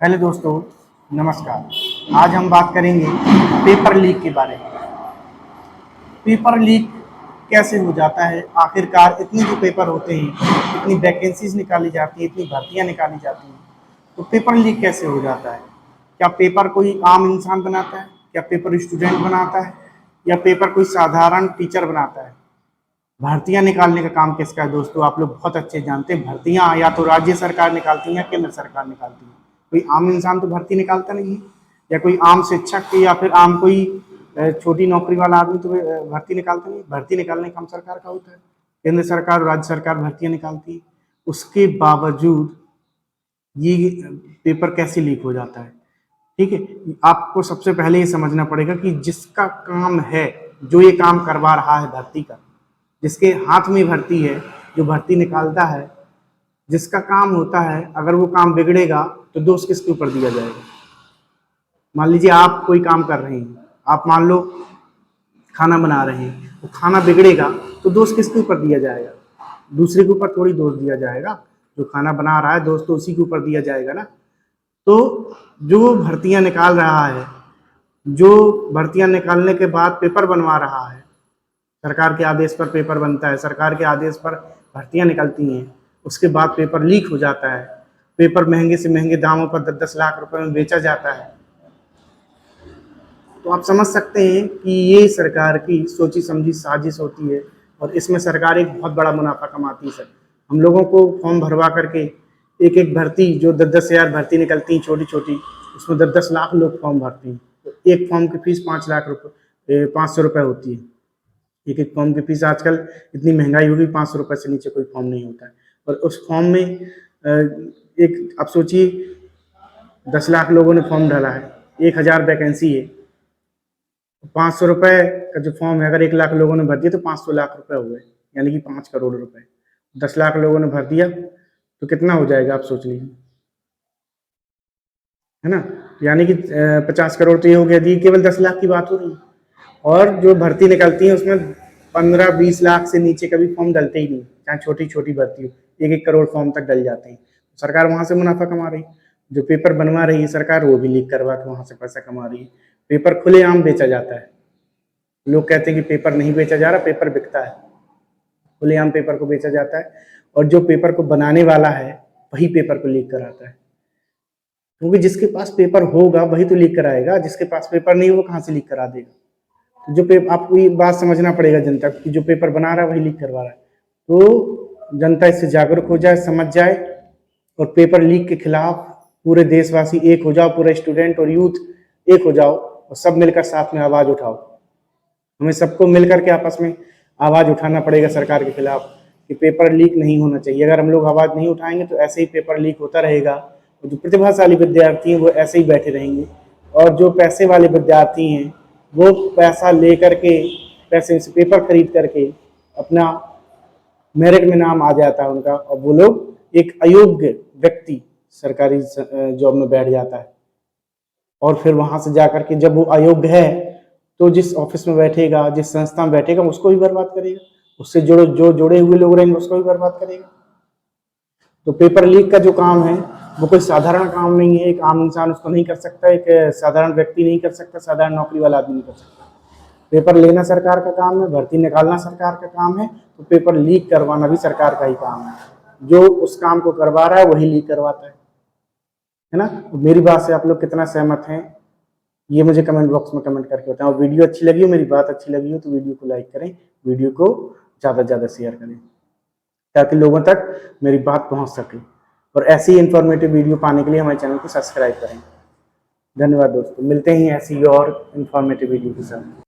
Hello दोस्तों, नमस्कार। आज हम बात करेंगे पेपर लीक के बारे में। पेपर लीक कैसे हो जाता है? आखिरकार इतने जो पेपर होते हैं, इतनी वैकेंसीज निकाली जाती हैं, इतनी भर्तियां निकाली जाती हैं, तो पेपर लीक कैसे हो जाता है? क्या पेपर कोई आम इंसान बनाता है? क्या पेपर स्टूडेंट बनाता है? या पेपर कोई साधारण टीचर बनाता है? भर्तियां निकालने का काम किसका है दोस्तों? आप लोग बहुत अच्छे जानते हैं। भर्तियां या तो राज्य सरकार निकालती है या केंद्र सरकार निकालती है। कोई आम इंसान तो भर्ती निकालता नहीं है, या कोई आम शिक्षक या फिर आम कोई छोटी नौकरी वाला आदमी तो भर्ती निकालता नहीं। भर्ती निकालने का काम सरकार का होता है। केंद्र सरकार और राज्य सरकार भर्तियां निकालती है। उसके बावजूद ये पेपर कैसे लीक हो जाता है? ठीक है, आपको सबसे पहले ये समझना पड़ेगा कि जिसका काम है, जो ये काम करवा रहा है भर्ती का, जिसके हाथ में भर्ती है, जो भर्ती निकालता है, जिसका काम होता है, अगर वो काम बिगड़ेगा तो दोष किसके ऊपर दिया जाएगा? मान लीजिए आप कोई काम कर रहे हैं, आप मान लो खाना बना रहे हैं, वो खाना बिगड़ेगा तो दोष किसके ऊपर दिया जाएगा? दूसरे के ऊपर थोड़ी दोष दिया जाएगा। जो खाना बना रहा है दोष तो उसी के ऊपर दिया जाएगा ना। तो जो भर्तियां निकाल रहा है, जो भर्तियां निकालने के बाद पेपर बनवा रहा है, सरकार के आदेश पर पेपर बनता है, सरकार के आदेश पर भर्तियां निकलती हैं, उसके बाद पेपर लीक हो जाता है। पेपर महंगे से महंगे दामों पर 10-10 लाख रुपए में बेचा जाता है। तो आप समझ सकते हैं कि ये सरकार की सोची समझी साजिश होती है, और इसमें सरकार एक बहुत बड़ा मुनाफा कमाती है। सर, हम लोगों को फॉर्म भरवा करके एक एक भर्ती, जो 10-10 हज़ार भर्ती निकलती हैं छोटी छोटी, उसमें 10-10 लाख लोग फॉर्म भरते हैं। तो एक फॉर्म की फीस 5 लाख रुपये, 500 रुपये होती है। एक एक फॉर्म की फीस आजकल इतनी महंगाई होगी, 500 रुपये से नीचे कोई फॉर्म नहीं होता है। और उस फॉर्म में एक, आप सोचिए, 10 लाख लोगों ने फॉर्म डाला है, 1,000 वैकेंसी है, 500 रुपये का जो फॉर्म है, अगर 1 लाख लोगों ने भर दिया तो 500 लाख रुपए हुए, यानी कि 5 करोड़ रुपए। 10 लाख लोगों ने भर दिया तो कितना हो जाएगा, आप सोच लीजिए, है ना। यानी कि 50 करोड़ तो ये हो गया जी, केवल 10 लाख की बात हो रही है। और जो भर्ती निकलती है उसमें 15-20 लाख से नीचे कभी फॉर्म डलते ही नहीं, चाहे छोटी छोटी भर्ती हो। 1-1 करोड़ फॉर्म तक डल जाते हैं। सरकार वहां से मुनाफा कमा रही। जो पेपर बनवा रही है सरकार, वो भी लीक करवा के वहां से पैसा कमा रही है। पेपर खुलेआम बेचा जाता है। लोग कहते हैं कि पेपर नहीं बेचा जा रहा, पेपर बिकता है। खुलेआम पेपर को बेचा जाता है, और जो पेपर को बनाने वाला है वही पेपर को लीक कराता है। क्योंकि जिसके पास पेपर होगा वही तो लीक कराएगा, जिसके पास पेपर नहीं हो वो कहाँ से लीक करा देगा? तो जो पेपर, आपको ये बात समझना पड़ेगा जनता की, जो पेपर बना रहा है वही लीक करवा रहा है। तो जनता इससे जागरूक हो जाए, समझ जाए, और पेपर लीक के खिलाफ पूरे देशवासी एक हो जाओ, पूरे स्टूडेंट और यूथ एक हो जाओ, और सब मिलकर साथ में आवाज उठाओ। हमें सबको मिलकर के आपस में आवाज उठाना पड़ेगा सरकार के खिलाफ कि पेपर लीक नहीं होना चाहिए। अगर हम लोग आवाज नहीं उठाएंगे तो ऐसे ही पेपर लीक होता रहेगा, और जो प्रतिभाशाली विद्यार्थी हैं वो ऐसे ही बैठे रहेंगे, और जो पैसे वाले विद्यार्थी हैं वो पैसा लेकर के, पैसे से पेपर खरीद करके अपना मेरिट में नाम आ जाता है उनका, और वो लोग, एक अयोग्य व्यक्ति सरकारी जॉब में बैठ जाता है। और फिर वहां से जाकर के जब वो अयोग्य है तो जिस ऑफिस में बैठेगा, जिस संस्था में बैठेगा, उसको भी बर्बाद करेगा। उससे जो जुड़े हुए लोग रहेंगे उसको भी बर्बाद करेगा। तो पेपर लीक का जो काम है वो कोई साधारण काम नहीं है। एक आम इंसान उसको नहीं कर सकता, एक साधारण व्यक्ति नहीं कर सकता, साधारण नौकरी वाला आदमी नहीं कर सकता। पेपर लेना सरकार का काम है, भर्ती निकालना सरकार का काम है, तो पेपर लीक करवाना भी सरकार का ही काम है। जो उस काम को करवा रहा है वही लीक करवाता है ना। तो मेरी बात से आप लोग कितना सहमत हैं, ये मुझे कमेंट बॉक्स में कमेंट करके बताएं। और वीडियो अच्छी लगी हो, मेरी बात अच्छी लगी हो, तो वीडियो को लाइक करें, वीडियो को ज़्यादा से ज़्यादा शेयर करें, ताकि लोगों तक मेरी बात पहुंच सके। और ऐसी ही इंफॉर्मेटिव वीडियो पाने के लिए हमारे चैनल को सब्सक्राइब करें। धन्यवाद दोस्तों, मिलते हैं ऐसी और इंफॉर्मेटिव वीडियो के साथ।